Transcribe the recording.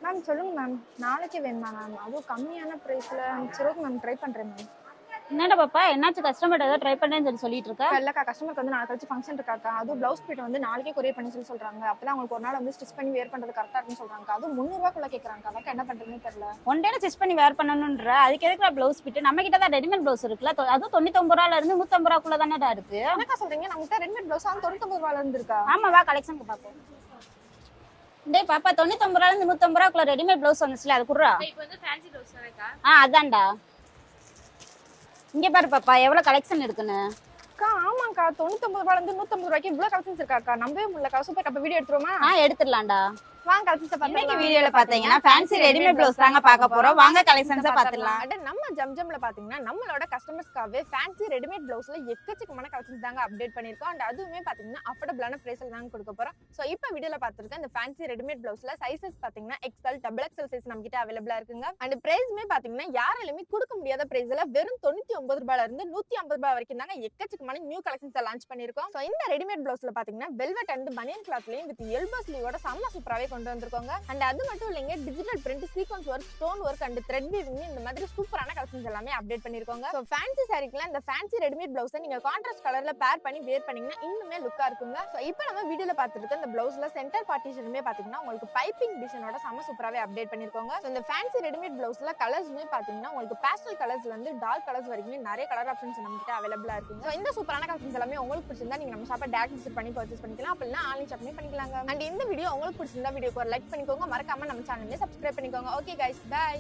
Ma'am சொல்லுங்க ma'am. நாளைக்கே வேணுமா மேம்? அதுவும் கம்மியான பிரைஸ்ல. சரி ஓகே மேம், ட்ரை பண்றேன் மேம். என்னடா பாப்பா, என்னாச்சு? கஸ்டமர் ஏதாவது ட்ரை பண்ணேன்னு சொல்லிட்டு இருக்கா? இல்லக்கா, கஸ்டமருக்கு வந்து நாளை கழிச்சு ஃபங்க்ஷன் இருக்காக்கா. அதுவும் ப்ளவுஸ் பீட் வந்து நாளைக்கே கொரியர் பண்ணி சொல்றாங்க. அப்பதான் அவங்களுக்கு ஒரு நாள் வந்து ஸ்டிச் பண்ணி வேர் பண்றது கரெக்டா இருக்குன்னு சொல்றாங்க. அதுவும் 300 ரூபாய்க்குள்ள கேக்குறாங்க. அதான் என்ன பண்றதுன்னு தெரியல. ஒன் டேல ஸ்டிச் பண்ணி வேர் பண்ணணும்ன்ற அதுக்கு எதுக்குடா ப்ளவுஸ் பிட்டு? நம்ம கிட்ட தான் ரெடிமேட் ப்ளவுஸ் இருக்குல்ல, அதுவும் 99 ரூபாயில இருந்து 150 ரூபாய்க்குள்ள தானடா இருக்கு. என்னக்கா சொல்றீங்க? நம்மகிட்ட ரெடிமேட் ப்ளவுஸ் 99 ரூபாயில இருந்து இருக்கா? ஆமா, வா கலெக்ஷனுக்கு பாப்போம். டேய் பாப்பா, 99 ரூபாயில இருந்து 150 ரூபாய்க்குள்ள ரெடிமேட் ப்ளவுஸ் வந்துச்சுல, அது குடுறா. இப்போ வந்து ஃபேன்சி ப்ளவுஸ் தானேக்கா? அதான்டா. இங்க பாரு பாப்பா, எவ்வளவு கலெக்ஷன் இருக்குன்னு. அக்கா ஆமாக்கா, 99 ரூபாயில இருந்து 150 ரூபாய்க்கு இவ்வளவு கலெக்ஷன்ஸ் இருக்காக்கா. நம்பவே முடியலக்கா. சூப்பர், அப்ப வீடியோ எடுத்துருவோமா? எடுத்துடலாம்டா. வாங்க கலெக்ஷன்ஸ் இன்னைக்கு பாத்தீங்கன்னா வீடியோல பாத்தீங்கன்னா ஃபேன்சி ரெடிமேட் ப்ளவுஸ் தாங்க பார்க்க போறோம். வாங்க கலெக்ஷன்ஸை பாத்துடலாம். அட நம்ம ஜம்ஜம்ல பாத்தீங்கன்னா நம்மளோட கஸ்டமர்ஸ்க்காகவே ஃபேன்சி ரெடிமேட் ப்ளவுஸ்ல எக்கச்சக்கமான கலெக்ஷன்ஸ் தாங்க அப்டேட் பண்ணிருக்கோம். அண்ட் அதுவுமே பாத்தீங்கன்னா அஃபோர்டபிளான பிரைஸ்ல தாங்க கொடுக்க போறோம். சோ இப்போ வீடியோல பாத்துருக்க இந்த ஃபேன்சி ரெடிமேட் ப்ளவுஸ்ல சைஸஸ் பாத்தீங்கன்னா XL, XXL சைஸ் நம்ம கிட்ட அவைலபிளா இருக்குங்க. அண்ட் பிரைஸ்மே பாத்தீங்கன்னா யாராலுமே கொடுக்க முடியாத பிரைஸ்ல வெறும் 99 ரூபாயில இருந்து 150 ரூபாய் வரைக்கும் தாங்க எக்கச்சக்கமான நியூ கலெக்ஷன்ஸ் லான்ச் பண்ணிருக்கோம். சோ இந்த ரெடிமேட் ப்ளவுஸ்ல பாத்தீங்கன்னா வெல்வெட் அண்ட் பனியன் கிளாத்லயும் வித் எல்போ ஸ்லீவோட செம்ம சூப்பராவே கொண்டு வந்திருக்கோங்க. அண்ட் அது மட்டும் இல்லைங்க, digital print, sequence work, stone work and thread weaving இந்த மாதிரி சூப்பரான கலெக்ஷன்ஸ் எல்லாமே அப்டேட் பண்ணிருக்கோங்க. சோ ஃபேன்சி சாரிக்குலாம் இந்த ஃபேன்சி ரெடிமேட் ப்ளவுஸை நீங்க கான்ட்ராஸ்ட் கலர்ல பேர் பண்ணி வேர் பண்ணீங்கன்னா இன்னுமே லுக்கா இருக்குங்க. சோ இப்போ நம்ம வீடியோல பார்த்துருக்க இந்த ப்ளவுஸ்ல சென்டர் பார்ட்டிஷனுமே பாத்தீங்கன்னா உங்களுக்கு பைப்பிங் டிசைனோட செம்ம சூப்பராவே அப்டேட் பண்ணிருக்கோங்க. சோ இந்த ஃபேன்சி ரெடிமேட் ப்ளவுஸ்ல கலர்ஸ்மே பாத்தீங்கன்னா உங்களுக்கு பேஸ்டல் கலர்ஸ்ல இருந்து டார்க் கலர்ஸ் வரைக்கும் நிறைய கலர் ஆப்ஷன்ஸ் நம்ம கிட்ட அவைலபிளா இருக்குங்க. சோ இந்த சூப்பரான கலெக்ஷன்ஸ் எல்லாமே உங்களுக்கு பிடிச்சிருந்தா நீங்க நம்ம ஷாப்பை டேரக்ட் விசிட் பண்ணி பர்ச்சேஸ் பண்ணிக்கலாம். அப்படின்னா ஆன்லைன் ஷாப்பிங் பண்ணிக்கலாங்க. அண்ட் இந்த வீடியோ உங்களுக்கு பிடிச்சிருந்தா வீடியோக்கு ஒரு லைக் பண்ணிக்கோங்க. மறக்காம நம்ம சேனலை சப்ஸ்கிரைப் பண்ணிக்கோங்க. Okay guys, by.